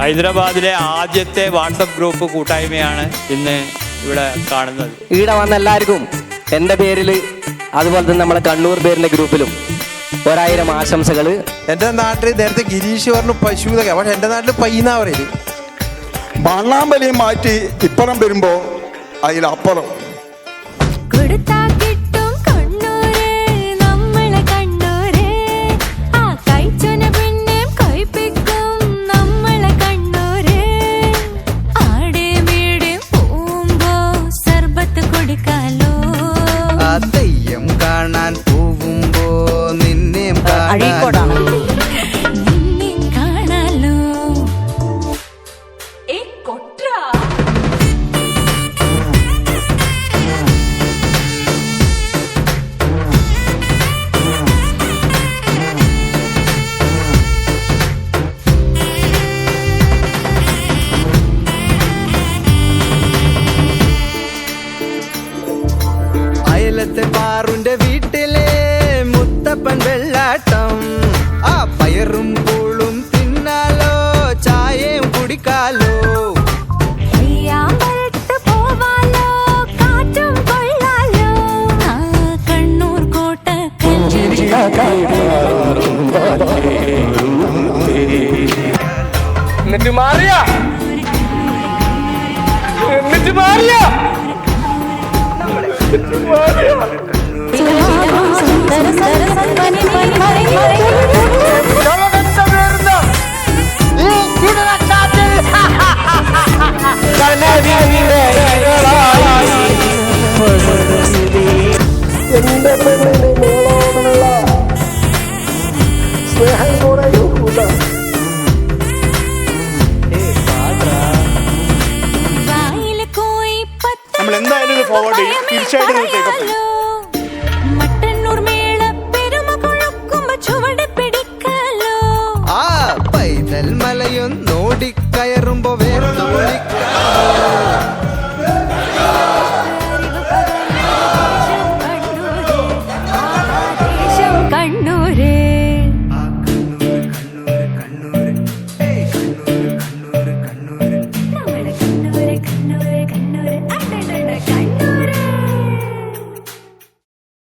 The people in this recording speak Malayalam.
ഹൈദരാബാദിലെ ആദ്യത്തെ വാട്സപ്പ് ഗ്രൂപ്പ് കൂട്ടായ്മയാണ് ഇന്ന് ഇവിടെ കാണുന്നത്. ഇവിടെ വന്ന എല്ലാവർക്കും എൻ്റെ പേരിൽ അതുപോലെ തന്നെ നമ്മളെ കണ്ണൂർ പേരിൻ്റെ ഗ്രൂപ്പിലും 1000 ആശംസകൾ. എൻ്റെ നാട്ടിൽ നേരത്തെ ഗിരീഷ് പറഞ്ഞു പശു എന്നൊക്കെ, പക്ഷെ എൻ്റെ നാട്ടിൽ പയ്യെന്നാ പറയല്. മണ്ണാമ്പലിയും മാറ്റി ഇപ്പുറം വരുമ്പോൾ അതിലപ്പുറം തെയ്യം കാണാൻ പോകുമ്പോ നിന്നെ കാണാലോ. അയലത്തെ പാറുന്റെ വീട്ടിലെ മുത്തപ്പൻ വെള്ളാട്ടം. ആ പയറും പൂളും തിന്നാലോ, ചായയും കുടിക്കാലോ. കണ്ണൂർ കോട്ട എന്നിട്ട് മാറിയ സുന്ദര